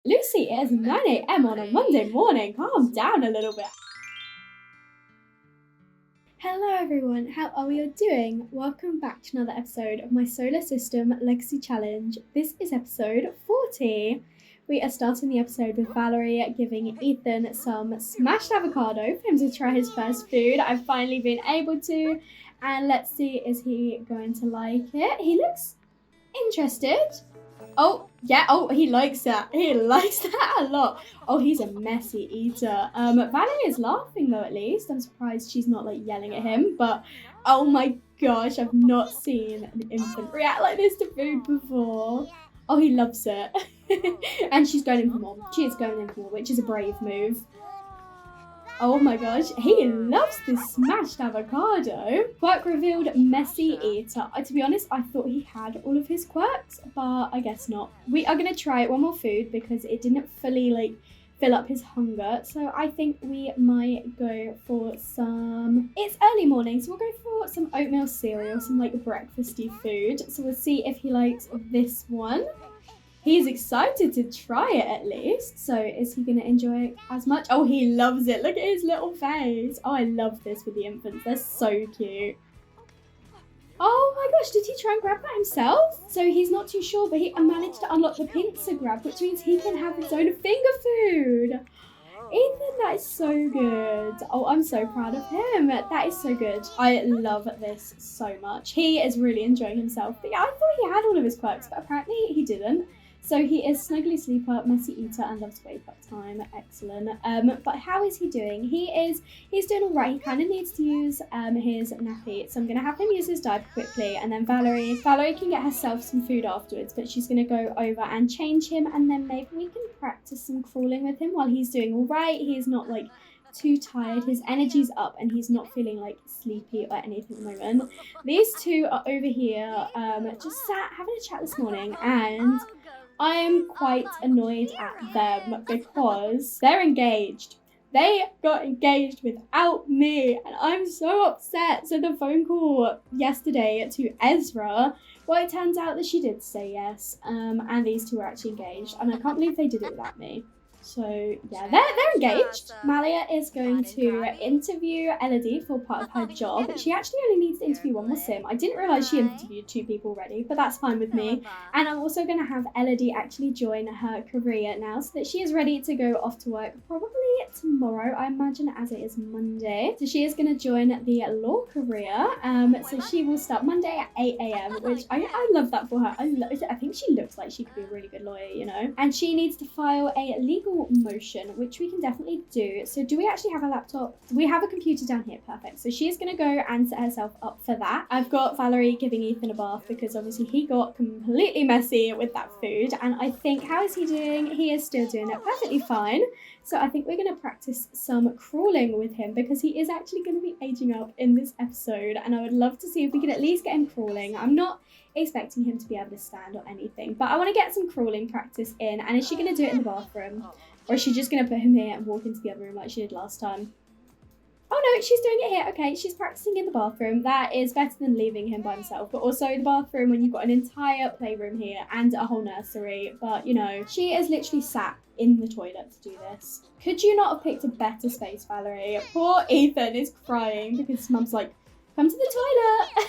Lucy, it is 9 a.m. on a Monday morning. Calm down a little bit. Hello everyone, how are we all doing? Welcome back to another episode of my Solar System Legacy Challenge. This is episode 40. We are starting the episode with Valerie giving Ethan some smashed avocado for him to try his first food. I've finally been able to, and let's see, is he going to like it? He looks interested. Oh, yeah. Oh, he likes that. He likes that a lot. Oh, he's a messy eater. Valerie is laughing though, at least. I'm surprised she's not like yelling at him, but oh my gosh, I've not seen an infant react like this to food before. Oh, he loves it. And she's going in for more. She is going in for more, which is a brave move. Oh my gosh, he loves this smashed avocado. Quirk revealed messy eater. To be honest, I thought he had all of his quirks, but I guess not. We are going to try one more food because it didn't fully fill up his hunger. So I think we might go for some... It's early morning, so we'll go for some oatmeal cereal, some breakfasty food. So we'll see if he likes this one. He's excited to try it at least. So is he going to enjoy it as much? Oh, he loves it. Look at his little face. Oh, I love this with the infants. They're so cute. Oh my gosh, did he try and grab that himself? So he's not too sure, but he managed to unlock the pincer grab, which means he can have his own finger food. Ethan, that is so good. Oh, I'm so proud of him. That is so good. I love this so much. He is really enjoying himself. But yeah, I thought he had all of his quirks, but apparently he didn't. So he is snuggly sleeper, messy eater, and loves wake up time. Excellent. But how is he doing? He's doing all right. He kind of needs to use his nappy. So I'm going to have him use his diaper quickly, and then Valerie can get herself some food afterwards, but she's going to go over and change him, and then maybe we can practice some crawling with him while he's doing all right. He's not too tired. His energy's up and he's not feeling sleepy or anything at the moment. These two are over here just sat having a chat this morning, and I am quite annoyed at them because they're engaged. They got engaged without me, and I'm so upset. So the phone call yesterday to Ezra, well, it turns out that she did say yes, and these two were actually engaged, and I can't believe they did it without me. So yeah, they're engaged. Malia is going to interview Elodie for part of her job. She actually only needs to interview one more sim. I didn't realise she interviewed 2 people already, but that's fine with me. And I'm also going to have Elodie actually join her career now so that she is ready to go off to work probably tomorrow, I imagine, as it is Monday. So she is going to join the law career. So she will start Monday at 8 a.m, which I love that for her. I think she looks like she could be a really good lawyer, you know. And she needs to file a legal motion, which we can definitely do. So do we actually have a laptop? We have a computer down here. Perfect. So she is going to go and set herself up for that. I've got Valerie giving Ethan a bath because obviously he got completely messy with that food, and I think, how is he doing? He is still doing it perfectly fine. So I think we're going to practice some crawling with him because he is actually going to be aging up in this episode, and I would love to see if we can at least get him crawling. I'm not expecting him to be able to stand or anything, but I want to get some crawling practice in. And is she going to do it in the bathroom, or is she just going to put him here and walk into the other room like she did last time? Oh no, she's doing it here. Okay, she's practicing in the bathroom. That is better than leaving him by himself. But also the bathroom when you've got an entire playroom here and a whole nursery. But you know, she is literally sat in the toilet to do this. Could you not have picked a better space, Valerie? Poor Ethan is crying because his mum's like, come to the toilet.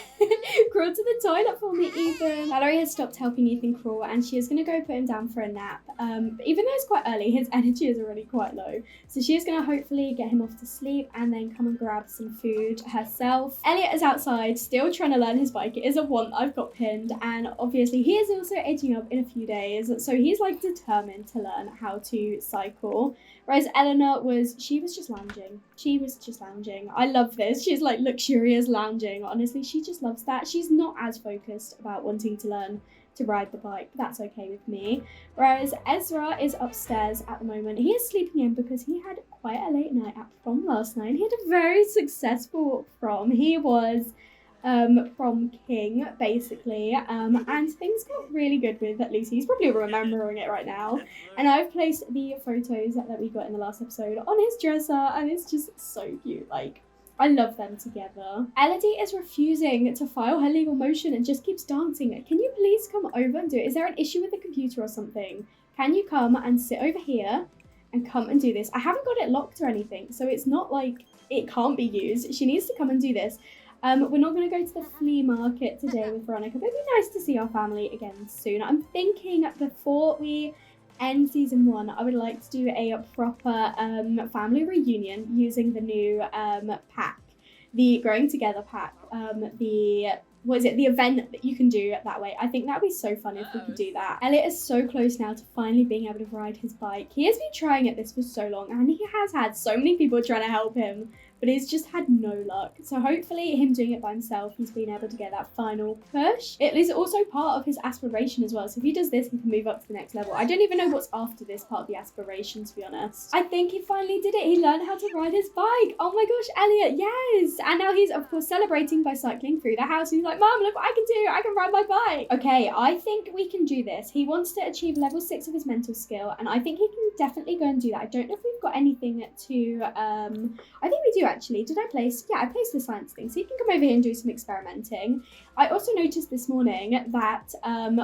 Crawl to the toilet for me, Ethan. Valerie has stopped helping Ethan crawl, and she is going to go put him down for a nap. But even though it's quite early, his energy is already quite low. So she is going to hopefully get him off to sleep and then come and grab some food herself. Elliot is outside, still trying to learn his bike. It is a want I've got pinned, and obviously he is also aging up in a few days. So he's determined to learn how to cycle. Whereas Eleanor was just lounging. She was just lounging. I love this. She's luxurious lounging. Honestly, she just loves that. She's not as focused about wanting to learn to ride the bike. That's okay with me. Whereas Ezra is upstairs at the moment. He is sleeping in because he had quite a late night at prom last night. He had a very successful prom. He was prom king, basically, and things got really good with Lucy. He's probably remembering it right now. And I've placed the photos that we got in the last episode on his dresser, and it's just so cute. I love them together. Elodie is refusing to file her legal motion and just keeps dancing. Can you please come over and do it? Is there an issue with the computer or something? can you come and sit over here and come and do this? I haven't got it locked or anything, so it's not like it can't be used. She needs to come and do this. We're not going to go to the flea market today with Veronica, but it'd be nice to see our family again soon. I'm thinking before we end season 1, I would like to do a proper family reunion using the new pack, the Growing Together pack, the event that you can do that way. I think that would be so fun if we could do that. Elliot is so close now to finally being able to ride his bike. He has been trying at this for so long, and he has had so many people trying to help him, but he's just had no luck. So hopefully him doing it by himself, he's been able to get that final push. It is also part of his aspiration as well. So if he does this, he can move up to the next level. I don't even know what's after this part of the aspiration, to be honest. I think he finally did it. He learned how to ride his bike. Oh my gosh, Elliot, yes. And now he's, of course, celebrating by cycling through the house. He's like, Mom, look what I can do. I can ride my bike. Okay, I think we can do this. He wants to achieve level 6 of his mental skill, and I think he can definitely go and do that. I don't know if we've got anything to, I think we do actually. Did I place? Yeah, I placed the science thing, so he can come over here and do some experimenting. I also noticed this morning that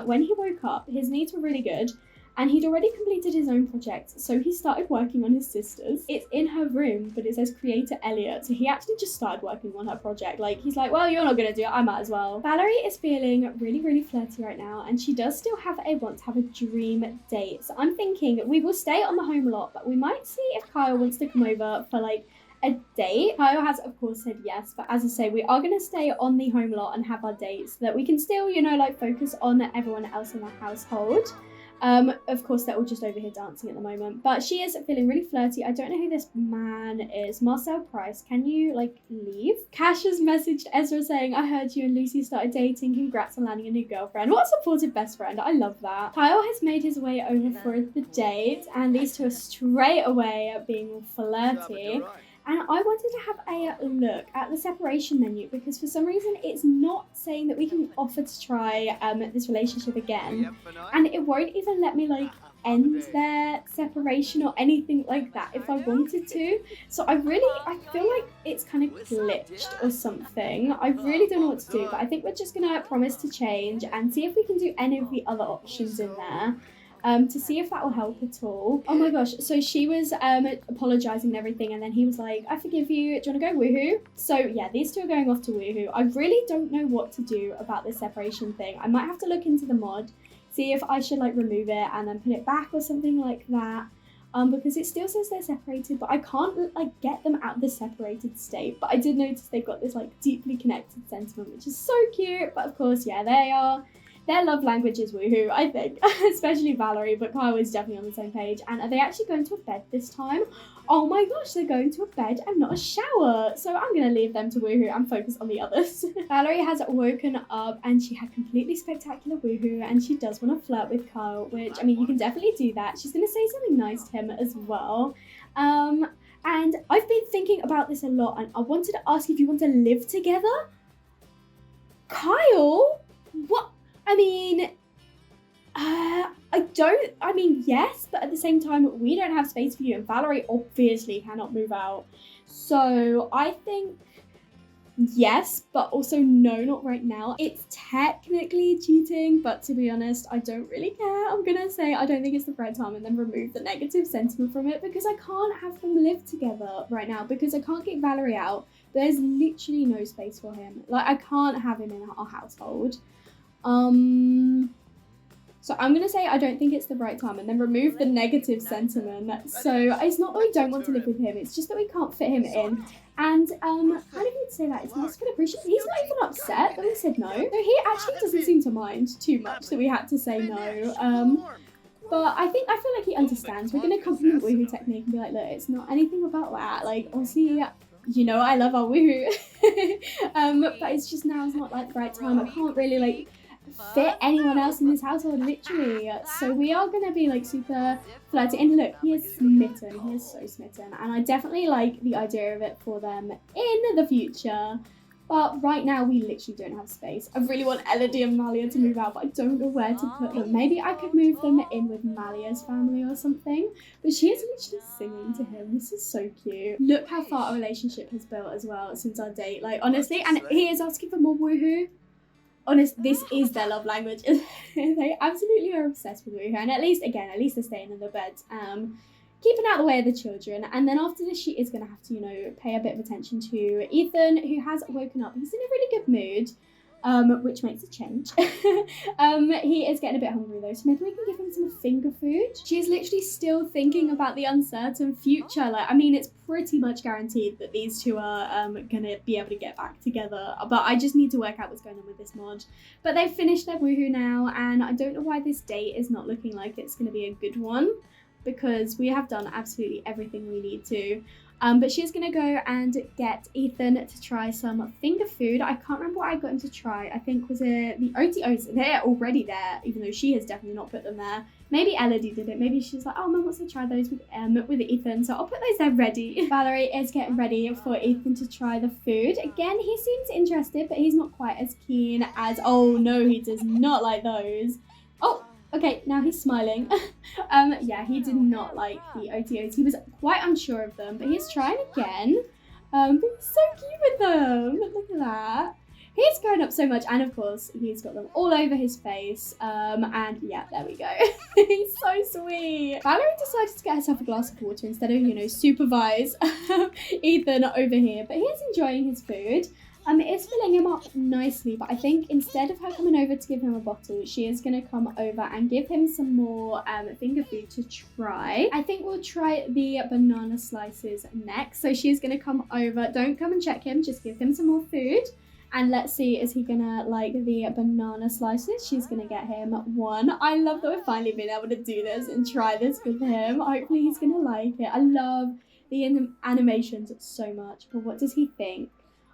when he woke up, his needs were really good, and he'd already completed his own project, so he started working on his sister's. It's in her room, but it says Creator Elliot, so he actually just started working on her project. Like, he's like, well, you're not gonna do it, I might as well. Valerie is feeling really, really flirty right now, and she does still have want to have a dream date. So I'm thinking we will stay on the home a lot, but we might see if Kyle wants to come over for like a date. Kyle has, of course, said yes, but as I say, we are going to stay on the home lot and have our dates so that we can still, you know, like focus on everyone else in the household. Of course, they're all just over here dancing at the moment, but she is feeling really flirty. I don't know who this man is. Marcel Price, can you, like, leave? Cash has messaged Ezra saying, I heard you and Lucy started dating. Congrats on landing a new girlfriend. What a supportive best friend. I love that. Kyle has made his way over for the date, and these two are straight away being all flirty. And I wanted to have a look at the separation menu because for some reason it's not saying that we can offer to try this relationship again. And it won't even let me like end their separation or anything like that if I wanted to. So I feel like it's kind of glitched or something. I really don't know what to do, but I think we're just gonna promise to change and see if we can do any of the other options in there. To see if that will help at all. Oh my gosh, so she was apologising and everything, and then he was like, I forgive you, do you want to go woohoo? So yeah, these two are going off to woohoo. I really don't know what to do about this separation thing. I might have to look into the mod, see if I should like remove it and then put it back or something like that. Because it still says they're separated, but I can't like get them out of the separated state. But I did notice they've got this like deeply connected sentiment, which is so cute. But of course, yeah, they are. Their love language is woohoo, I think, especially Valerie, but Kyle is definitely on the same page. And are they actually going to a bed this time? Oh my gosh, they're going to a bed and not a shower. So I'm going to leave them to woohoo and focus on the others. Valerie has woken up and she had completely spectacular woohoo, and she does want to flirt with Kyle, which, I mean, you can definitely do that. She's going to say something nice to him as well. And I've been thinking about this a lot, and I wanted to ask if you want to live together? Kyle? What? I mean, yes, but at the same time, we don't have space for you, and Valerie obviously cannot move out. So I think yes, but also no, not right now. It's technically cheating, but to be honest, I don't really care. I'm gonna say I don't think it's the right time and then remove the negative sentiment from it because I can't have them live together right now because I can't get Valerie out. There's literally no space for him. Like, I can't have him in our household. So I'm going to say I don't think it's the right time and then remove the negative sentiment. So it's not that we don't want to live with him, it's just that we can't fit him in. And how do you say that? It's nice to appreciate. He's not even upset that we said no. So he actually doesn't seem to mind too much that we had to say no. But I feel like he understands. We're going to copy the woohoo technique and be like, look, it's not anything about that. Like, obviously, you know, I love our woohoo. But it's just now is not like the right time. I can't really like fit anyone else in this household, literally. So we are going to be like super flirty. And look, he is smitten. He is so smitten. And I definitely like the idea of it for them in the future. But right now, we literally don't have space. I really want Elodie and Malia to move out, but I don't know where to put them. Maybe I could move them in with Malia's family or something. But she is literally singing to him. This is so cute. Look how far our relationship has built as well since our date. Like, honestly, and he is asking for more woohoo. honest, this is their love language. They absolutely are obsessed with Woohoo, and at least they're staying in the bed, keeping out the way of the children. And then after this, she is going to have to, pay a bit of attention to Ethan, who has woken up. He's in a really good mood. Which makes a change. He is getting a bit hungry though, so maybe we can give him some finger food. She's literally still thinking about the uncertain future. It's pretty much guaranteed that these two are gonna be able to get back together, but I just need to work out what's going on with this mod. But they've finished their Woohoo now, and I don't know why this date is not looking like it's gonna be a good one, because we have done absolutely everything we need to. But she's going to go and get Ethan to try some finger food. I can't remember what I got him to try. I think was it the OTOs. They're already there, even though she has definitely not put them there. Maybe Elodie did it. Maybe she's like, oh, Mum wants to try those with Ethan, so I'll put those there ready. Valerie is getting ready for Ethan to try the food. Again, he seems interested, but he's not quite as keen as, oh no, he does not like those. Oh, okay, now he's smiling. Yeah, he did not like the OTOs. He was quite unsure of them, but he's trying again. But he's so cute with them. Look at that. He's grown up so much, and of course, he's got them all over his face. And yeah, there we go. He's so sweet. Valerie decided to get herself a glass of water instead of, supervise Ethan over here. But he's enjoying his food. It is filling him up nicely, but I think instead of her coming over to give him a bottle, she is going to come over and give him some more finger food to try. I think we'll try the banana slices next. So she's going to come over. Don't come and check him, just give him some more food. And let's see, is he going to like the banana slices? She's going to get him one. I love that we're finally being able to do this and try this with him. Hopefully he's going to like it. I love the animations so much, but what does he think?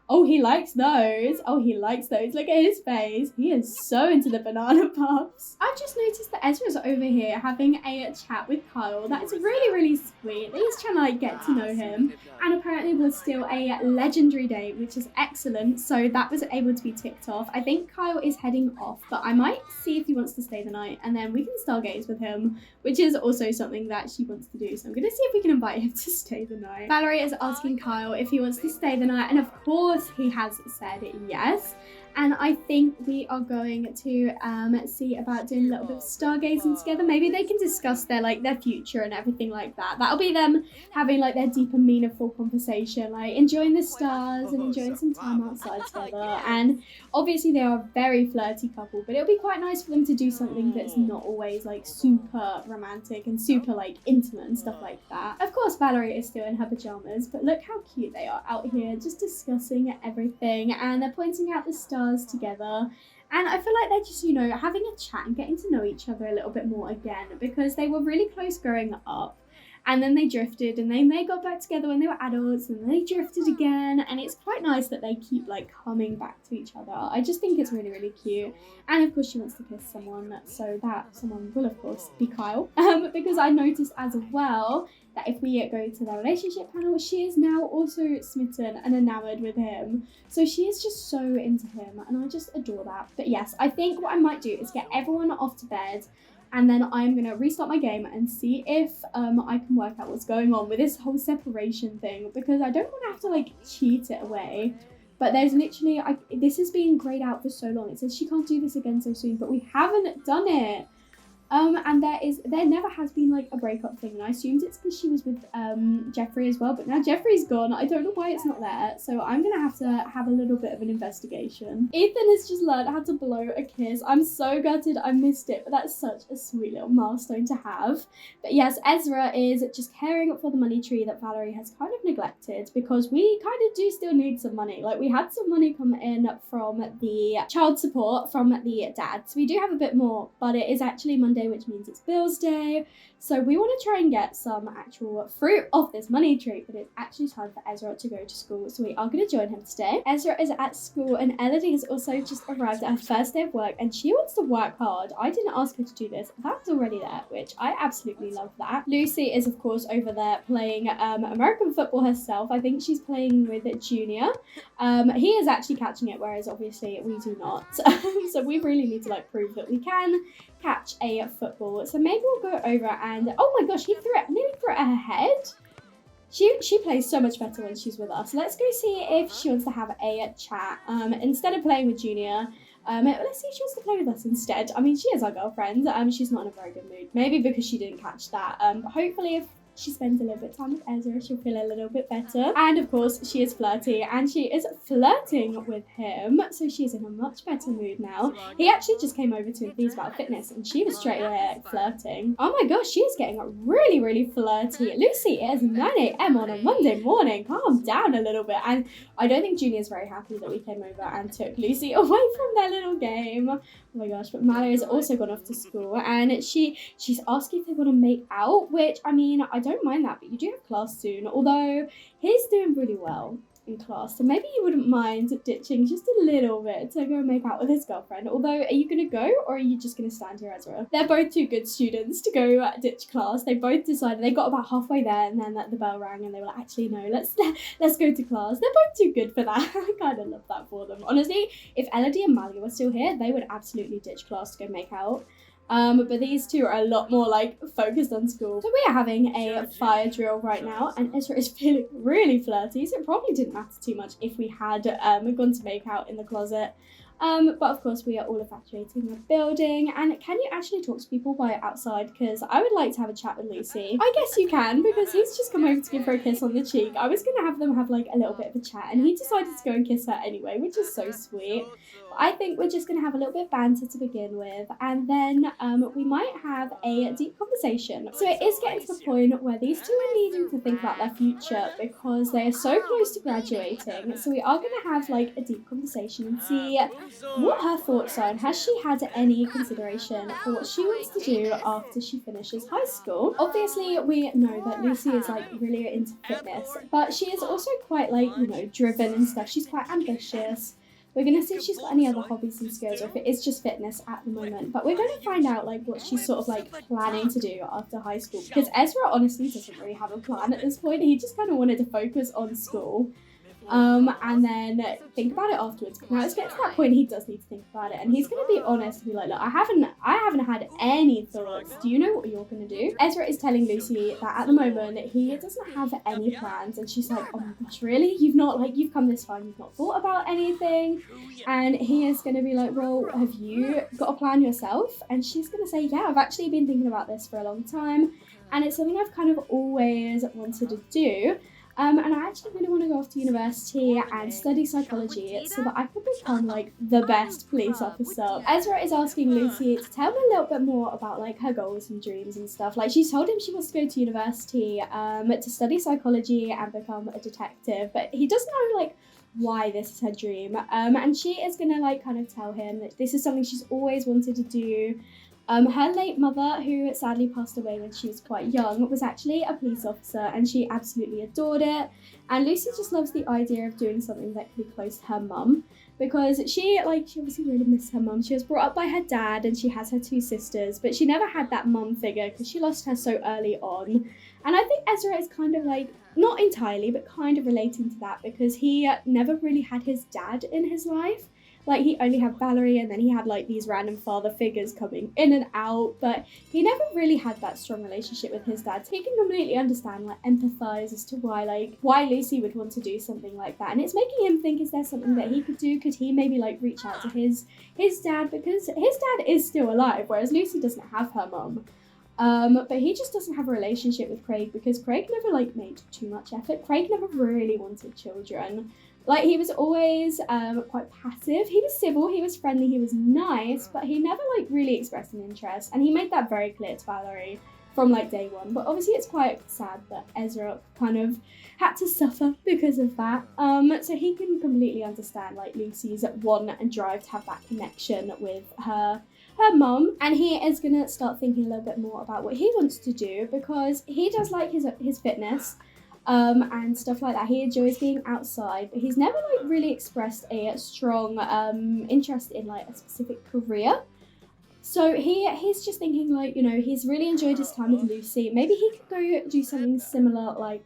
Oh, he likes those. Oh, he likes those. Look at his face. He is so into the banana puffs. I've just noticed that Ezra's over here having a chat with Kyle. That is really, really sweet. He's trying to get to know him. And apparently it was still a legendary day, which is excellent. So that was able to be ticked off. I think Kyle is heading off, but I might see if he wants to stay the night, and then we can stargaze with him, which is also something that she wants to do. So I'm going to see if we can invite him to stay the night. Valerie is asking Kyle if he wants to stay the night, and of course he has said yes. And I think we are going to see about doing a little bit of stargazing together. Maybe they can discuss their future and everything like that. That'll be them having their deep and meaningful conversation, enjoying the stars and enjoying some time outside together. And obviously they are a very flirty couple, but it'll be quite nice for them to do something that's not always super romantic and super intimate and stuff like that. Of course, Valerie is still in her pajamas, but look how cute they are out here just discussing everything, and they're pointing out the stars together. And I feel like they're just, having a chat and getting to know each other a little bit more again, because they were really close growing up, and then they drifted, and then they got back together when they were adults, and they drifted again, and it's quite nice that they keep coming back to each other. I just think it's really, really cute. And of course she wants to kiss someone, so that someone will of course be Kyle, because I noticed as well that if we go to their relationship panel, she is now also smitten and enamored with him. So she is just so into him, and I just adore that. But yes, I think what I might do is get everyone off to bed, and then I'm going to restart my game and see if I can work out what's going on with this whole separation thing, because I don't want to have to cheat it away. But there's literally, this has been grayed out for so long. It says she can't do this again so soon, but we haven't done it. And there never has been a breakup thing, and I assumed it's because she was with Geoffrey as well, but now Geoffrey's gone. I don't know why it's not there, so I'm gonna have a little bit of an investigation. Ethan has just learned how to blow a kiss. I'm so gutted I missed it, but that's such a sweet little milestone to have. But yes, Ezra is just caring for the money tree that Valerie has kind of neglected, because we kind of do still need some money. We had some money come in from the child support from the dad, so we do have a bit more, but it is actually Monday, which means it's bills day. So we want to try and get some actual fruit off this money tree, but it's actually time for Ezra to go to school, so we are going to join him today. Ezra is at school, and Elodie has also just arrived at her first day of work, and she wants to work hard. I didn't ask her to do this. That was already there, which I absolutely love that. Lucy is of course over there playing American football herself. I think she's playing with Junior. He is actually catching it, whereas obviously we do not. So we really need to prove that we can catch a football. So maybe we'll go over and, oh my gosh, he nearly threw it at her head. She plays so much better when she's with us. Let's go see if she wants to have a chat. Instead of playing with Junior, Let's see if she wants to play with us instead. I mean, she is our girlfriend. She's not in a very good mood. Maybe because she didn't catch that. But hopefully if she spends a little bit of time with Ezra, she'll feel a little bit better. And of course, she is flirty, and she is flirting with him, so she's in a much better mood now. He actually just came over to enthuse about fitness, and she was straight away flirting. Oh my gosh, she is getting really, really flirty. Lucy, it is 9 a.m. on a Monday morning. Calm down a little bit. And I don't think Junior's very happy that we came over and took Lucy away from their little game. Oh my gosh, but Valerie's also gone off to school, and she's asking if they want to make out, which, I mean, I don't mind that, but you do have class soon, although he's doing really well in class, so maybe you wouldn't mind ditching just a little bit to go and make out with his girlfriend. Although, are you going to go, or are you just going to stand here, Ezra? They're both too good students to go ditch class. They both decided, they got about halfway there, and then the bell rang, and they were like, actually, no, let's go to class. They're both too good for that. I kind of love that for them. Honestly, if Elodie and Mally were still here, they would absolutely ditch class to go make out. But these two are a lot more like focused on school. So we are having a fire drill right now, and Ezra is feeling really flirty, so it probably didn't matter too much if we had gone to make out in the closet. But of course we are all evacuating the building. And can you actually talk to people while you're outside? Because I would like to have a chat with Lucy. I guess you can, because he's just come over to give her a kiss on the cheek. I was going to have them have like a little bit of a chat, and he decided to go and kiss her anyway, which is so sweet. But I think we're just going to have a little bit of banter to begin with, and then we might have a deep conversation. So it is getting to the point where these two are needing to think about their future, because they are so close to graduating. So we are going to have like a deep conversation and see what her thoughts are, and has she had any consideration for what she wants to do after she finishes high school. Obviously, we know that Lucy is like really into fitness, but she is also quite like, you know, driven and stuff. She's quite ambitious. We're going to see if she's got any other hobbies and skills, or if it is just fitness at the moment. But we're going to find out like what she's sort of like planning to do after high school, because Ezra honestly doesn't really have a plan at this point. He just kind of wanted to focus on school. And then think about it afterwards. Now it's getting to that point he does need to think about it, and he's going to be honest and be like, look, I haven't had any thoughts. Do you know what you're going to do? Ezra is telling Lucy that at the moment he doesn't have any plans, and she's like, oh my gosh, really? You've come this far and you've not thought about anything? And he is going to be like, well, have you got a plan yourself? And she's going to say, yeah, I've actually been thinking about this for a long time, and it's something I've kind of always wanted to do. And I actually really want to go off to university and study psychology so that I can become like the best police officer. Ezra is asking Lucy to tell him a little bit more about like her goals and dreams and stuff. Like, she's told him she wants to go to university to study psychology and become a detective, but he doesn't know like why this is her dream. And she is gonna like kind of tell him that this is something she's always wanted to do. Her late mother, who sadly passed away when she was quite young, was actually a police officer, and she absolutely adored it. And Lucy just loves the idea of doing something that can be close to her mum, because she obviously really missed her mum. She was brought up by her dad, and she has her two sisters, but she never had that mum figure because she lost her so early on. And I think Ezra is kind of like, not entirely, but kind of relating to that, because he never really had his dad in his life. Like, he only had Valerie, and then he had like these random father figures coming in and out, but he never really had that strong relationship with his dad. So he can completely understand, like, empathize as to why Lucy would want to do something like that. And it's making him think, is there something that he could do? Could he maybe like reach out to his dad, because his dad is still alive, whereas Lucy doesn't have her mum. But he just doesn't have a relationship with Craig, because Craig never like made too much effort. Craig never really wanted children. Like, he was always quite passive. He was civil, he was friendly, he was nice, but he never like really expressed an interest. And he made that very clear to Valerie from like day one. But obviously it's quite sad that Ezra kind of had to suffer because of that. So he can completely understand like Lucy's want and drive to have that connection with her mum, and he is gonna start thinking a little bit more about what he wants to do, because he does like his fitness. And stuff like that. He enjoys being outside, but he's never like really expressed a strong interest in like a specific career. So he's just thinking like, you know, he's really enjoyed his time with Lucy. Maybe he could go do something similar like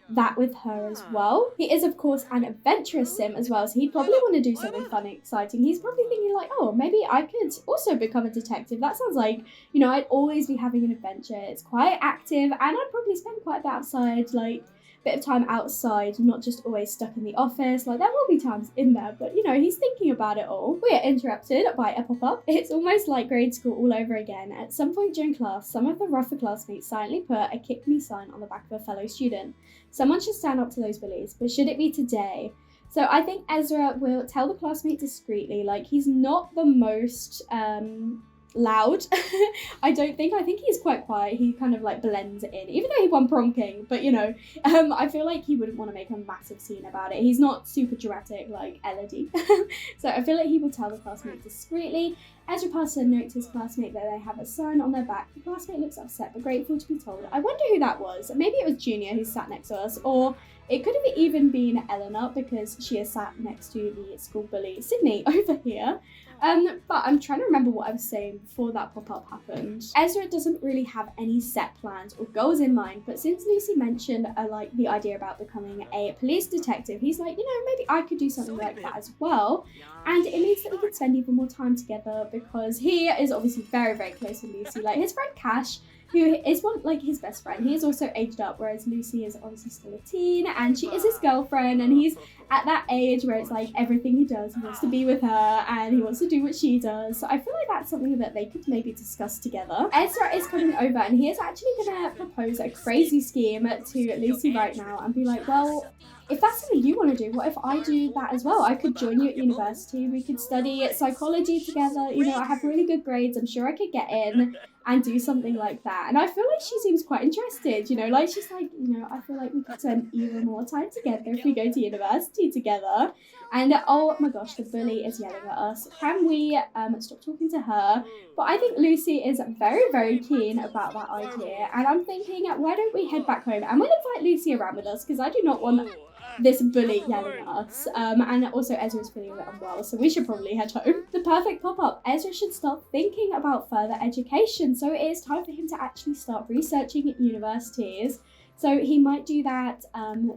that with her as well. He is of course an adventurous sim as well, so he'd probably want to do something fun and exciting. He's probably thinking like, oh, maybe I could also become a detective. That sounds like, you know, I'd always be having an adventure. It's quite active, and I'd probably spend quite a bit outside, like bit of time outside, not just always stuck in the office. Like, there will be times in there, but you know, he's thinking about it all. We are interrupted by a pop-up. It's almost like grade school all over again. At some point during class, some of the rougher classmates silently put a kick me sign on the back of a fellow student. Someone should stand up to those bullies, but should it be today? So I think Ezra will tell the classmate discreetly, like, he's not the most loud. I think he's quite quiet. He kind of like blends in, even though he won prom king, but you know, I feel like he wouldn't want to make a massive scene about it. He's not super dramatic like Elodie. So I feel like he will tell the classmate discreetly. Ezra passes a note to his classmate that they have a sign on their back. The classmate looks upset but grateful to be told. I wonder who that was. Maybe it was Junior who sat next to us, or it could have even been Eleanor because she is sat next to the school bully Sydney over here. But I'm trying to remember what I was saying before that pop-up happened. Ezra doesn't really have any set plans or goals in mind, but since Lucy mentioned like the idea about becoming a police detective, he's like, you know, maybe I could do something like that as well. And it means that we could spend even more time together because he is obviously very, very close with Lucy. Like his friend Cash, who is like his best friend, he is also aged up, whereas Lucy is obviously still a teen and she is his girlfriend, and he's at that age where it's like everything he does, he wants to be with her and he wants to do what she does. So I feel like that's something that they could maybe discuss together. Ezra is coming over and he is actually going to propose a crazy scheme to Lucy right now and be like, well, if that's something you want to do, what if I do that as well? I could join you at university. We could study psychology together. You know, I have really good grades. I'm sure I could get in and do something like that. And I feel like she seems quite interested, you know, like she's like, you know, I feel like we could spend even more time together if we go to university together. And oh my gosh, the bully is yelling at us. Can we stop talking to her? But I think Lucy is very, very keen about that idea. And I'm thinking, why don't we head back home and we'll invite Lucy around with us, because I do not want this bully yelling at us. And also Ezra's feeling a bit unwell, so we should probably head home. The perfect pop-up. Ezra should start thinking about further education, so it is time for him to actually start researching at universities. So he might do that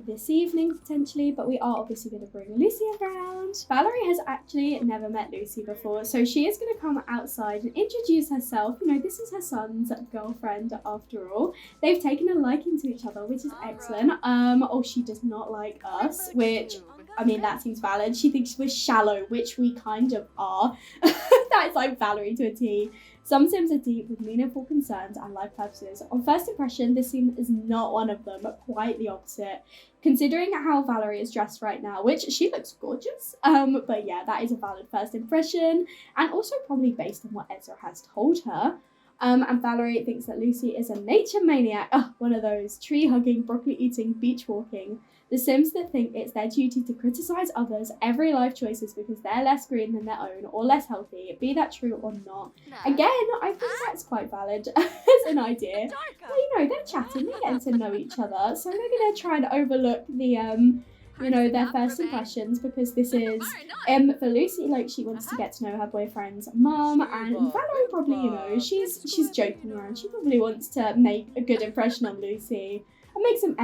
this evening potentially, but we are obviously going to bring Lucy around. Valerie has actually never met Lucy before, so she is going to come outside and introduce herself. You know, this is her son's girlfriend after all. They've taken a liking to each other, which is excellent. Oh, she does not like us, which, I mean, that seems valid. She thinks we're shallow, which we kind of are. That's like Valerie to a T. Some Sims are deep with meaningful concerns and life purposes. On first impression, this Sim is not one of them, but quite the opposite. Considering how Valerie is dressed right now, which she looks gorgeous, but yeah, that is a valid first impression, and also probably based on what Ezra has told her. And Valerie thinks that Lucy is a nature maniac. One of those tree-hugging, broccoli-eating, beach-walking. The Sims that think it's their duty to criticise others' every life choices because they're less green than their own or less healthy, be that true or not. Again, I think that's quite valid as an idea. Well, you know, they're chatting, they're getting to know each other, so they're going to try and overlook the you know, their first impressions, because this is for Lucy, like, she wants to get to know her boyfriend's mum, and Valerie probably, you know, she's joking around. She probably wants to make a good impression on Lucy and make some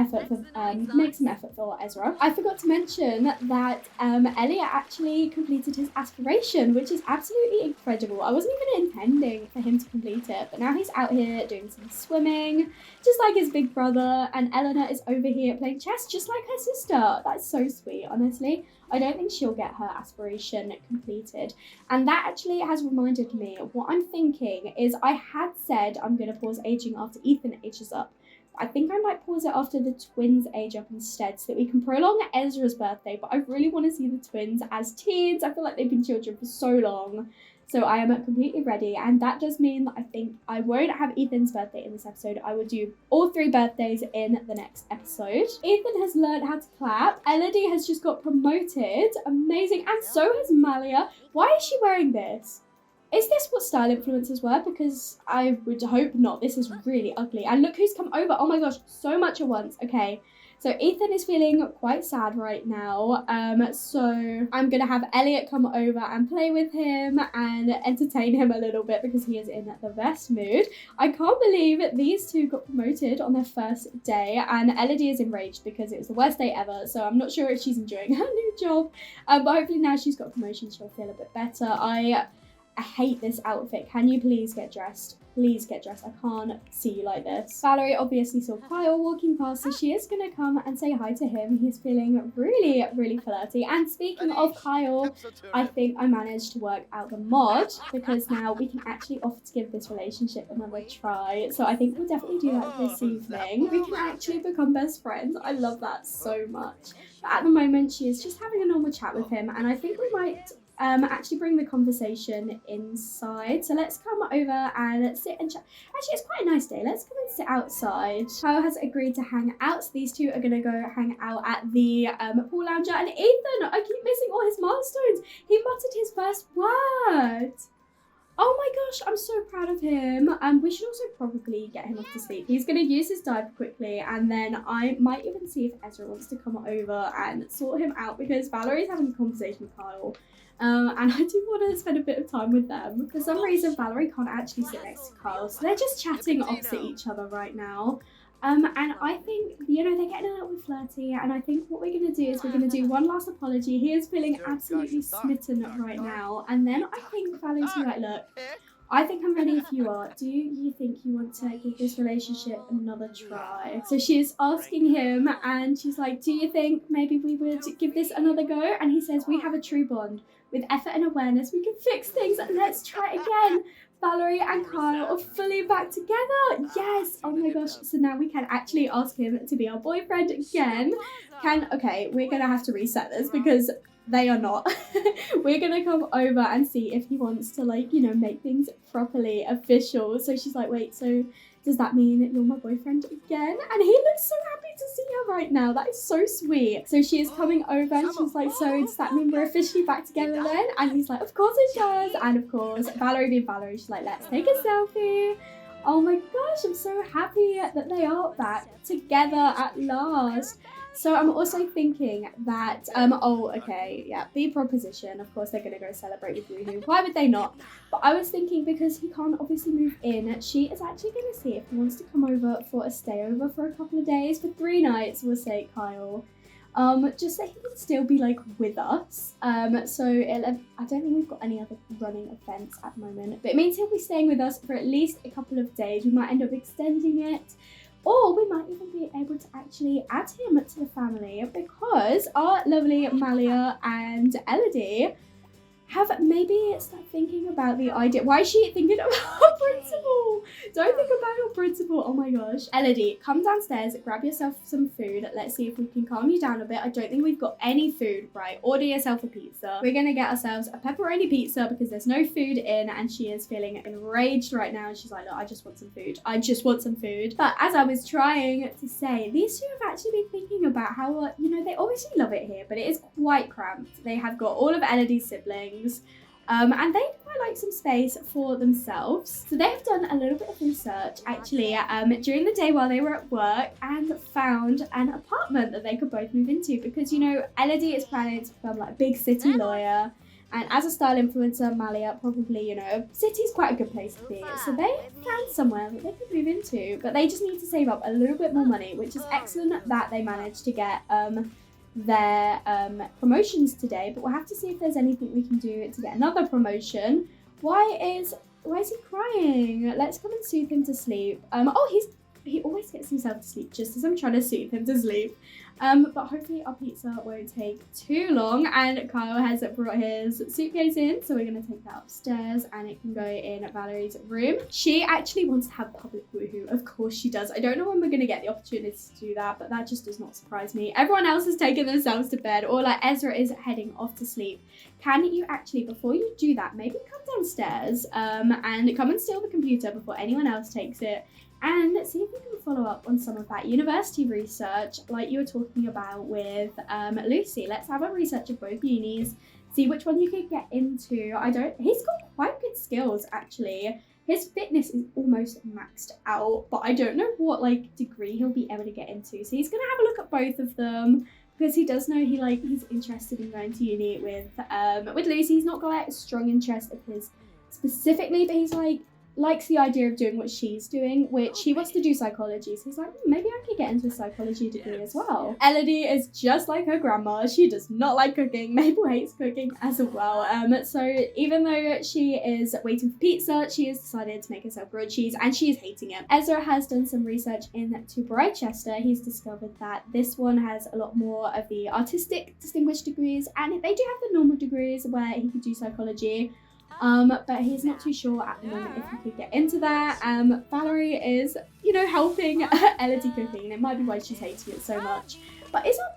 effort for Ezra. I forgot to mention that Elliot actually completed his aspiration, which is absolutely incredible. I wasn't even intending for him to complete it, but now he's out here doing some swimming, just like his big brother, and Eleanor is over here playing chess, just like her sister. That's so sweet, honestly. I don't think she'll get her aspiration completed. And that actually has reminded me, what I'm thinking is I had said I'm going to pause aging after Ethan ages up. I think I might pause it after the twins age up instead so that we can prolong Ezra's birthday, but I really want to see the twins as teens. I feel like they've been children for so long. So I am completely ready, and that does mean that I think I won't have Ethan's birthday in this episode. I will do all 3 birthdays in the next episode. Ethan has learned how to clap. Elodie has just got promoted. Amazing. And so has Malia. Why is she wearing this? Is this what style influencers were? Because I would hope not. This is really ugly. And look who's come over. Oh my gosh, so much at once. Okay, so Ethan is feeling quite sad right now. So I'm going to have Elliot come over and play with him and entertain him a little bit because he is in the best mood. I can't believe these two got promoted on their first day, and Elodie is enraged because it was the worst day ever. So I'm not sure if she's enjoying her new job. But hopefully now she's got a promotion, she'll feel a bit better. I hate this outfit. Can you please get dressed please get dressed. I can't see you like this. Valerie obviously saw Kyle walking past, so she is going to come and say hi to him. He's feeling really, really flirty. And speaking of Kyle, I think I managed to work out the mod, because now we can actually offer to give this relationship another try. So I think we'll definitely do that this evening. We can actually become best friends. I love that so much. But at the moment, she is just having a normal chat with him, and I think we might actually bring the conversation inside. So let's come over and sit and chat. Actually, it's quite a nice day. Let's come and sit outside. Kyle has agreed to hang out, so these two are going to go hang out at the pool lounger. And Ethan, I keep missing all his milestones. He muttered his first word. Oh my gosh, I'm so proud of him. We should also probably get him off to sleep. He's going to use his diaper quickly, and then I might even see if Ezra wants to come over and sort him out, because Valerie's having a conversation with Kyle. And I do want to spend a bit of time with them. For some reason, Valerie can't actually sit next to Kyle, so they're just chatting opposite each other right now. And I think, you know, they're getting a little bit flirty, and I think what we're going to do is we're going to do one last apology. He is feeling absolutely smitten right now, and then I think Valerie's going to be like, look, I think I'm ready if you are. Do you think you want to give this relationship another try? So she's asking him, and she's like, do you think maybe we would give this another go? And he says, we have a true bond. With effort and awareness, we can fix things. Let's try again. Valerie and Kyle are fully back together. Yes. Oh my gosh. So now we can actually ask him to be our boyfriend again. Okay, we're going to have to reset this because they are not. We're going to come over and see if he wants to, like, you know, make things properly official. So she's like, wait, so does that mean you're my boyfriend again? And he looks so happy to see her right now. That is so sweet. So she is coming over and she's like, so does that mean we're officially back together then? And he's like, of course it does. And of course, Valerie being Valerie, she's like, let's take a selfie. Oh my gosh, I'm so happy that they are back together at last. So I'm also thinking that, the proposition, of course they're going to go celebrate with Woohoo. Why would they not? But I was thinking, because he can't obviously move in, she is actually going to see if he wants to come over for a stayover for a couple of days, for 3 nights, we'll say, Kyle. Just so he can still be, like, with us. I don't think we've got any other running events at the moment, but it means he'll be staying with us for at least a couple of days. We might end up extending it. Or we might even be able to actually add him to the family, because our lovely Malia and Elodie have maybe started thinking about the idea. Why is she thinking about her principal? Don't think about your principal. Oh my gosh. Elodie, come downstairs, grab yourself some food. Let's see if we can calm you down a bit. I don't think we've got any food, right? Order yourself a pizza. We're going to get ourselves a pepperoni pizza because there's no food in, and she is feeling enraged right now. She's like, look, I just want some food. I just want some food. But as I was trying to say, these two have actually been thinking about how, they obviously love it here, but it is quite cramped. They have got all of Elodie's siblings. And they quite like some space for themselves. So they've done a little bit of research actually during the day while they were at work, and found an apartment that they could both move into, because Elodie is planning to become like a big city lawyer, and as a style influencer, Malia probably, a city's quite a good place to be. So they found somewhere that they could move into, but they just need to save up a little bit more money, which is excellent that they managed to get their promotions today, but we'll have to see if there's anything we can do to get another promotion. Why is he crying? Let's come and soothe him to sleep. He always gets himself to sleep just as I'm trying to soothe him to sleep. But hopefully our pizza won't take too long, and Kyle has brought his suitcase in, so we're going to take that upstairs and it can go in Valerie's room. She actually wants to have public Woohoo. Of course she does. I don't know when we're going to get the opportunity to do that, but that just does not surprise me. Everyone else has taken themselves to bed, or like Ezra is heading off to sleep. Can you actually, before you do that, maybe come downstairs and come and steal the computer before anyone else takes it, and see if we can follow up on some of that university research like you were talking about with Lucy. Let's have a research of both unis, see which one you could get into. He's got quite good skills actually. His fitness is almost maxed out, but I don't know what degree he'll be able to get into. So he's gonna have a look at both of them, because he does know he's interested in going to uni with Lucy. He's not got a strong interest of his specifically, but he's likes the idea of doing what she's doing, which he wants to do psychology. So he's like, maybe I could get into a psychology degree as well. Elodie is just like her grandma. She does not like cooking. Mabel hates cooking as well. So even though she is waiting for pizza, she has decided to make herself grilled cheese and she is hating it. Ezra has done some research into Brightchester. He's discovered that this one has a lot more of the artistic distinguished degrees, and they do have the normal degrees where he could do psychology. But he's not too sure at the moment if he could get into that. Valerie is, helping Elodie cooking, and it might be why she's hating it so much. But is our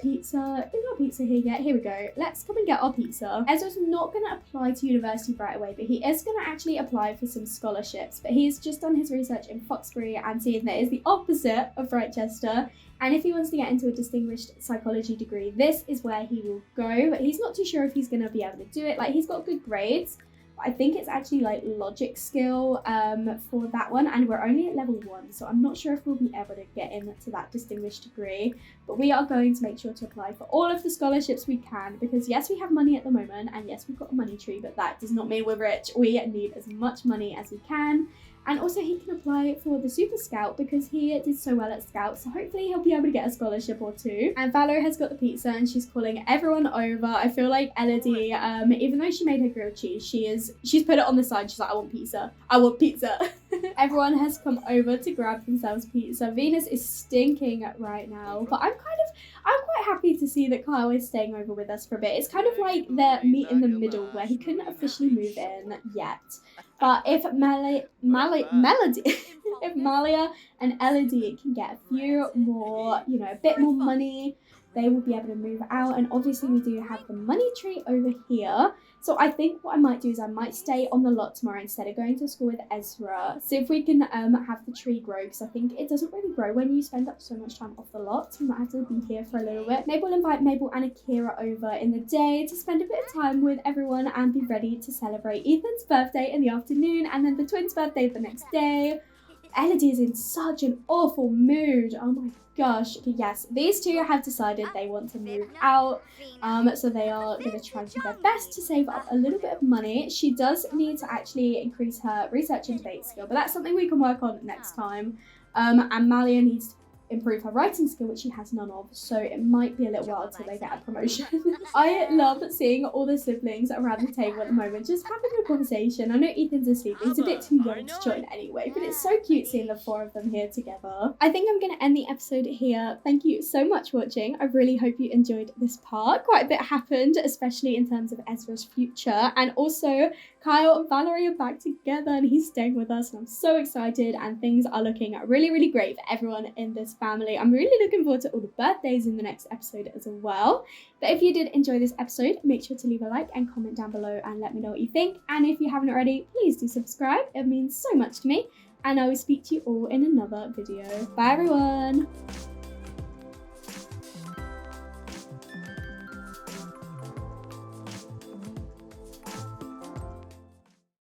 pizza here yet? Here we go. Let's come and get our pizza. Ezra's not going to apply to university right away, but he is going to actually apply for some scholarships. But he's just done his research in Foxbury and seen that it's the opposite of Brightchester. And if he wants to get into a distinguished psychology degree, this is where he will go. But he's not too sure if he's going to be able to do it. Like, he's got good grades. I think it's actually like logic skill for that one, and we're only at level 1, so I'm not sure if we'll be able to get into that distinguished degree, but we are going to make sure to apply for all of the scholarships we can, because yes, we have money at the moment, and yes, we've got a money tree, but that does not mean we're rich. We need as much money as we can. And also he can apply for the Super Scout because he did so well at Scout, so hopefully he'll be able to get a scholarship or 2. And Valerie has got the pizza and she's calling everyone over. I feel like Elodie, even though she made her grilled cheese, she's put it on the side. She's like, I want pizza. I want pizza. Everyone has come over to grab themselves pizza. Venus is stinking right now, but I'm quite happy to see that Kyle is staying over with us for a bit. It's kind of like their meet in the middle where he couldn't officially move in yet. But if if Malia and Elodie can get a few more, a bit more money, they will be able to move out. And obviously we do have the money tree over here. So I think what I might do is I might stay on the lot tomorrow instead of going to school with Ezra. See if we can have the tree grow, because I think it doesn't really grow when you spend up so much time off the lot. We might have to be here for a little bit. Maybe we'll invite Mabel and Akira over in the day to spend a bit of time with everyone and be ready to celebrate Ethan's birthday in the afternoon and then the twins' birthday the next day. Elodie is in such an awful mood. Oh my gosh. Okay, yes, these two have decided they want to move out. So they are going to try to do their best to save up a little bit of money. She does need to actually increase her research and debate skill, but that's something we can work on next time. And Malia needs to improve her writing skill, which she has none of, so it might be a little while till they get a promotion. I love seeing all the siblings around the table at the moment just having a conversation. I know Ethan's asleep, he's a bit too young to join anyway, but it's so cute seeing the 4 of them here together. I think I'm going to end the episode here. Thank you so much for watching. I really hope you enjoyed this part. Quite a bit happened, especially in terms of Ezra's future, and also Kyle and Valerie are back together and he's staying with us, and I'm so excited, and things are looking really, really great for everyone in this family. I'm really looking forward to all the birthdays in the next episode as well. But if you did enjoy this episode, make sure to leave a like and comment down below and let me know what you think. And if you haven't already, please do subscribe. It means so much to me. And I will speak to you all in another video. Bye everyone!